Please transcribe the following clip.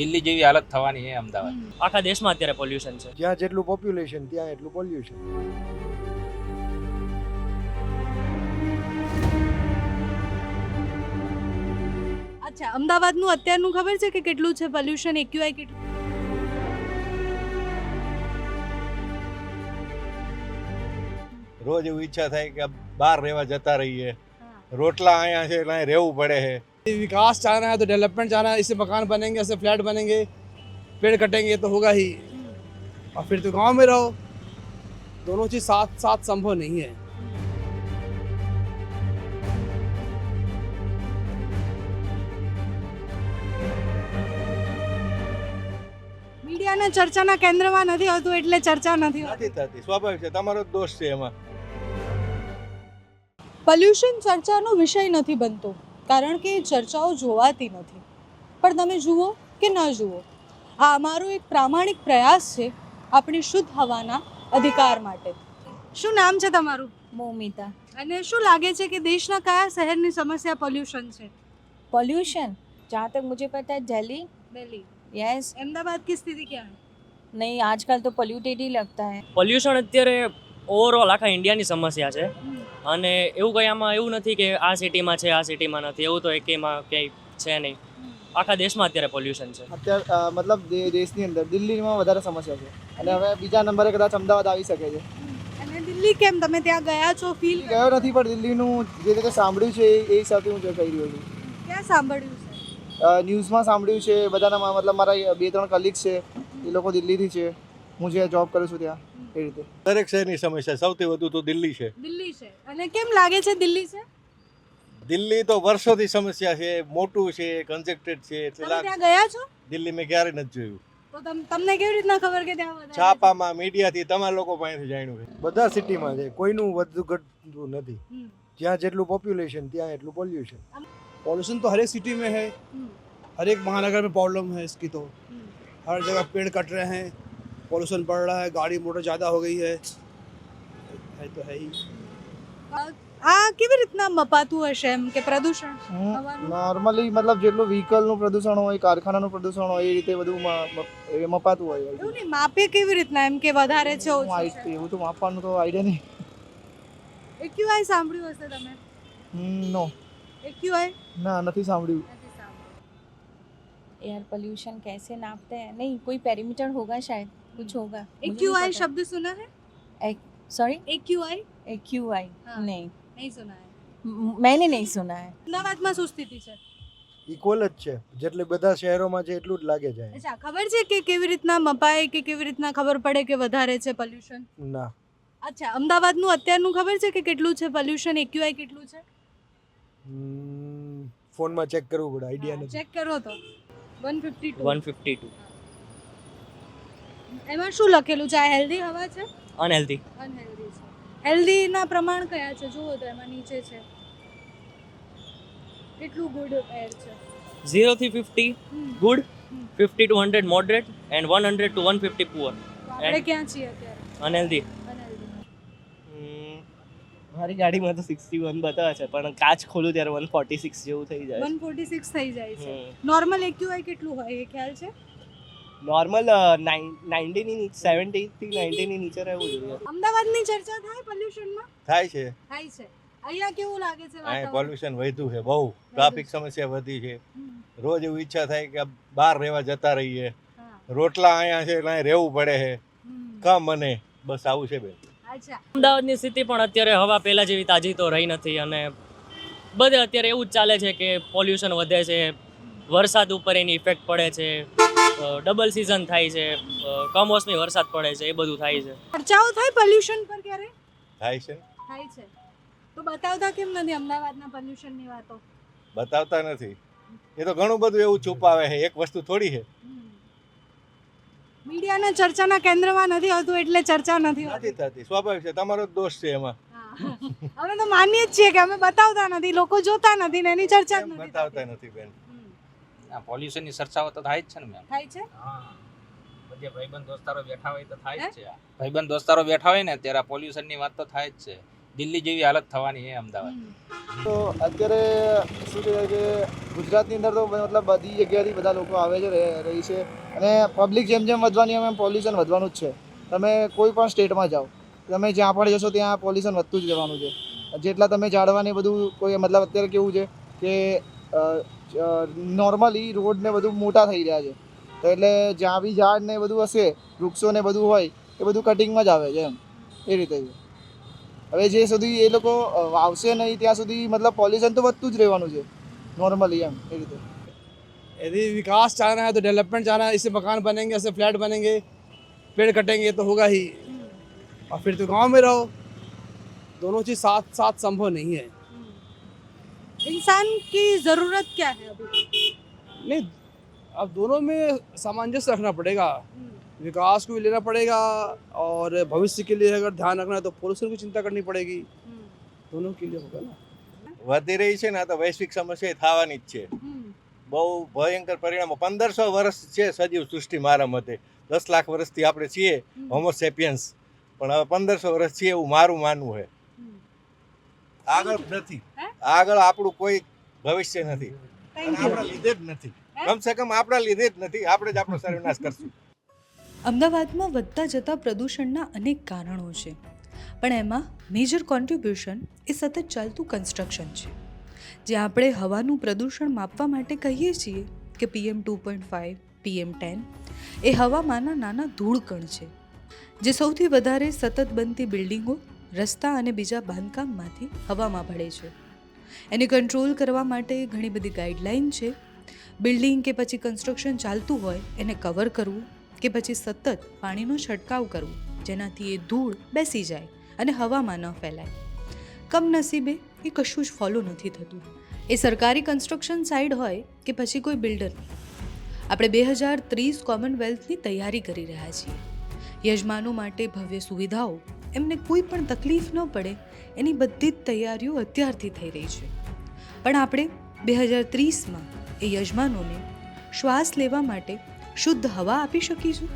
દિલ્હી જેવી હાલત થવાની છે અમદાવાદ. આખા દેશમાં અત્યારે પોલ્યુશન છે. જ્યાં જેટલું પોપ્યુલેશન ત્યાં એટલું પોલ્યુશન. અચ્છા, અમદાવાદનું અત્યારનું ખબર છે કે કેટલું છે પોલ્યુશન, એક્યુઆઈ કેટલું? રોજ એવું ઈચ્છા થાય કે બહાર રહેવા જતા રહીએ, રોટલા અહીંયા છે એટલે અહીં રહેવું પડે છે. विकास चाहना है तो डेवलपमेंट चाहना है, इससे मकान बनेंगे, इससे फ्लैट बनेंगे, पेड़ कटेंगे तो होगा ही, और फिर तो गांव में रहो. दोनों चीज़ साथ साथ संभव नहीं है. મીડિયાના ચર્ચાના કેન્દ્રમાં નથી હોતું એટલે ચર્ચા નથી હોતી. નથી થતી, સ્વાભાવિક છે, તમારો જ દોષ છે એમાં. પોલ્યુશન ચર્ચાનો વિષય નથી બનતો કારણ કે એ ચર્ચાઓ જોવાતી નથી. પણ તમે જુઓ કે ન જુઓ, આ અમારો એક પ્રામાણિક પ્રયાસ છે આપણી શુદ્ધ હવાના અધિકાર માટે. શું નામ છે તમારું? मोमिता. અને શું લાગે છે કે દેશના કયા શહેરની સમસ્યા પોલ્યુશન છે? पॉल्यूशन जहाँ तक मुझे पता है दिल्ली. દિલ્હી. यस. अहमदाबाद की स्थिति क्या है? नहीं, आजकल तो पोल्यूटेड ही लगता है. પોલ્યુશન અત્યારે ઓવરઓલ આખા ઇન્ડિયાની સમસ્યા છે. અને એવું કંઈ આમાં એવું નથી કે આ સિટીમાં છે આ સિટીમાં નથી, એવું તો એકેયમાં ક્યાંય છે નહીં. આખા દેશમાં અત્યારે પોલ્યુશન છે. અત્યારે મતલબ દેશની અંદર દિલ્હીમાં વધારે સમસ્યા છે અને હવે બીજા નંબરે કદાચ અમદાવાદ આવી શકે છે. અને દિલ્હી કેમ? તમે ત્યાં ગયા છો, ફીલ ગયો નથી પણ દિલ્હીનું જે રીતે સાંભળ્યું છે એ હિસાબે હું કહી રહ્યો છું. ક્યાં સાંભળ્યું છે? ન્યૂઝમાં સાંભળ્યું છે, બધાના મતલબ મારા 2-3 કલીગ્સ છે એ લોકો દિલ્હીથી છે, હું જે જોબ કરું છું ત્યાં. એ રીતે દરેક શહેરની સમસ્યા સૌથી વધુ તો દિલ્હી છે. દિલ્હી છે. અને કેમ લાગે છે દિલ્હી છે? દિલ્હી તો વર્ષોથી સમસ્યા છે, મોટું છે, કન્જેક્ટેડ છે, તમે એટલે ત્યાં ગયા છો દિલ્હી મેં ક્યારેય નથી જોયું. તો તમને કેવી રીતના ખબર કે ત્યાં વધારે છાપામાં, મીડિયાથી, તમારા લોકો પાસેથી જાણ્યું છે. બધા સિટીમાં છે, કોઈનું વધુ ઘટતું નથી. હમ. જ્યાં જેટલું પોપ્યુલેશન ત્યાં એટલું પોલ્યુશન. पॉल्यूशन तो हर एक सिटी में है, हर एक महानगर में प्रॉब्लम है इसकी. तो हर जगह पेड़ कट रहे हैं, पॉल्यूशन बढ़ रहा है, गाड़ी मोटर ज़्यादा हो गई है तो है ही. આ કેવી રીતના મપાતું હશે એમ કે પ્રદૂષણ હવાનું? નોર્મલી મતલબ જેટલું વ્હીકલનું પ્રદૂષણ હોય, કારખાનાનું પ્રદૂષણ હોય, એ રીતે બધું મપાતું હોય. એવું નહીં, માપે કેવી રીતના એમ કે વધારે છે ઓછું છે? એવું તો માપવાનું તો આઈડિયા નહીં. એક્યુઆઈ સાંભળ્યું હશે તમે? નો, એક્યુઆઈ ના નથી સાંભળ્યું. નથી સાંભળ્યું. एयर पोल्यूशन कैसे नापते हैं? नहीं, कोई पेरीमीटर होगा शायद, कुछ होगा. एक्यूआई शब्द सुना है? Sorry, AQI AQI. हाँ. नहीं, નહીં સુના है. मैंने नहीं सुना है. અમદાવાદમાં શું સ્થિતિ છે? ઇક્વલ જ છે, જેટલે બધા શહેરોમાં છે એટલું જ લાગે છે. અચ્છા, ખબર છે કે કેવી રીતના મપાય કે કેવી રીતના ખબર પડે કે વધારે છે પોલ્યુશન? ના, અચ્છા, અમદાવાદનું અત્યારનું ખબર છે કે કેટલું છે પોલ્યુશન, એક્યુઆઈ કેટલું છે? ફોનમાં ચેક કરવું પડે, આઈડિયા નથી. ચેક કરો તો 152. 152. એમાં શું લખેલું છે? આ હેલ્ધી હવા છે, અનહેલ્ધી. અનહેલ્ધી છે. હેલ્ધીના પ્રમાણ કયા છે જુઓ તો એમાં નીચે છે કેટલું ગુડ એર છે. 0 થી 50 good, 50 to 100 moderate, and 100 to 150 poor. આપણે ક્યાં છીએ અત્યારે? અનહેલ્ધી. અનહેલ્ધી. મારી ગાડીમાં તો 61 બતાવે છે પણ કાચ ખોલું ત્યારે 146 જેવું થઈ જાય. 146 થઈ જાય છે. નોર્મલ એક્યુઆઈ કેટલું હોય એ ખ્યાલ છે? નોર્મલ 90 ની નીચે, 70 થી 90 ની નીચે રહેવું જોઈએ. અમદાવાદની ચર્ચા થાય પોલ્યુશનમાં? થાય છે. થાય છે. અહીંયા કેવું લાગે છે અહીં વાતાવરણ? પોલ્યુશન વધ્યું છે, બહુ ટ્રાફિક સમસ્યા વધી છે. રોજ એવું ઈચ્છા થાય કે બહાર રહેવા જતા રહીએ, હા. રોટલા અહીંયા છે એટલે અહીં રહેવું પડે છે. કામ મને બસ આવું છે બેન. અચ્છા, અમદાવાદની સ્થિતિ પણ અત્યારે હવા પહેલાં જેવી તાજી તો રહી નથી. અને બધે અત્યારે એવું જ ચાલે છે કે પોલ્યુશન વધે છે, વરસાદ ઉપર એની ઇફેક્ટ પડે છે, ડબલ સિઝન થાય છે, કમોસમી વરસાદ પડે છે, એ બધું થાય છે. ચર્ચાઓ થાય પોલ્યુશન પર ક્યારે? થાય છે, થાય છે. તો બતાવતા કેમ નથી અમદાવાદના પોલ્યુશનની વાતો? બતાવતા નથી. એ તો ઘણું બધું એવું છુપાવે છે, એક વસ્તુ થોડી છે. મીડિયાના ચર્ચાના કેન્દ્રમાં નથી હોતું એટલે ચર્ચા નથી હોતી. નથી થતી, સ્વાભાવિક છે, તમારો જ દોષ છે એમાં. અમે તો માનીએ જ છીએ કે અમે બતાવતા નથી, લોકો જોતા નથી ને એની ચર્ચા જ નથી બતાવતા નથી બેન. આ પોલ્યુશનની ચર્ચાઓ તો થાય જ છે ને મેમ. થાય છે. બધે ભાઈબંધ દોસ્તારો બેઠા હોય તો થાય જ છે. ભાઈબંધ દોસ્તારો બેઠા હોય ને ત્યારે પોલ્યુશનની વાત તો થાય જ છે. દિલ્હી જેવી હાલત થવાની છે અમદાવાદ. તો અત્યારે શું કહેવાય કે ગુજરાતની અંદર તો મતલબ બધી જગ્યાએથી બધા લોકો આવે છે રહી છે અને પબ્લિક જેમ જેમ વધવાની એમ પોલ્યુશન વધવાનું જ છે. તમે કોઈ પણ સ્ટેટમાં જાઓ, તમે જ્યાં પણ જશો ત્યાં પોલ્યુશન વધતું જ રહેવાનું છે. જેટલા તમે ઝાડવાને બધું કોઈ મતલબ અત્યારે કેવું છે કે નોર્મલી રોડ ને બધું મોટા થઈ રહ્યા છે, તો એટલે જ્યાં બી ઝાડ ને બધું હશે, વૃક્ષો ને બધું હોય એ બધું કટિંગમાં જ આવે છે એમ, એ રીતે છે. હવે જે સુધી એ લોકો આવશે નહીં ત્યાં સુધી મતલબ પોલ્યુશન તો વધતું જ રહેવાનું છે નોર્મલી એમ, એ રીતે. यदि विकास चाहना है तो डेवलपमेंट चाहना है, इससे मकान बनेंगे, ऐसे फ्लैट बनेंगे, पेड़ कटेंगे तो होगा ही, और फिर तो गांव में रहो. दोनों चीज़ साथ साथ संभव नहीं है. इंसान की ज़रूरत क्या है अभी? नहीं, अब दोनों में सामंजस्य रखना पड़ेगा. विकास को भी लेना पड़ेगा और भविष्य के लिए अगर ध्यान रखना है तो पोल्यूशन की चिंता करनी पड़ेगी. दोनों के लिए होगा ना. વધી રહી છે ને, આ તો વૈશ્વિક સમસ્યા થવાની જ છે. બહુ ભયંકર પરિણામો. 1500 વર્ષ છે સજીવ સૃષ્ટિ મારા મતે. 10 લાખ વર્ષથી આપણે છીએ હોમો સેપિયન્સ, પણ હવે 1500 વર્ષ છીએ એવું મારું માનવું છે. આગળ નથી, આગળ આપણું કોઈ ભવિષ્ય નથી, અને આપણા લીધે જ નથી. કમસે કમ આપણા લીધે જ નથી, આપણે જ આપણો સર્વનાશ કરશું. અમદાવાદમાં વધતા જતા પ્રદૂષણના અનેક કારણો છે, પણ એમાં મેજર કોન્ટ્રીબ્યુશન એ સતત ચાલતું કન્સ્ટ્રક્શન છે. જે આપણે હવાનું પ્રદૂષણ માપવા માટે કહીએ છીએ કે PM 2.5, PM 10 એ હવામાંના નાના ધૂળકણ છે, જે સૌથી વધારે સતત બનતી બિલ્ડિંગો, રસ્તા અને બીજા બાંધકામમાંથી હવામાં ભળે છે. એને કંટ્રોલ કરવા માટે ઘણી બધી ગાઈડલાઇન છે. બિલ્ડિંગ કે પછી કન્સ્ટ્રક્શન ચાલતું હોય એને કવર કરવું કે પછી સતત પાણીનો છંટકાવ કરવો, જેનાથી એ ધૂળ બેસી જાય અને હવામાં ન ફેલાય. કમનસીબે એ કશું જ ફોલો નથી થતું. એ સરકારી કન્સ્ટ્રક્શન સાઇટ હોય કે પછી કોઈ બિલ્ડરની. આપણે 2030 કોમનવેલ્થની તૈયારી કરી રહ્યા છીએ. યજમાનો માટે ભવ્ય સુવિધાઓ, એમને કોઈ પણ તકલીફ ન પડે એની બધી જ તૈયારીઓ અત્યારથી થઈ રહી છે. પણ આપણે 2030માં એ યજમાનોને શ્વાસ લેવા માટે શુદ્ધ હવા આપી શકીશું?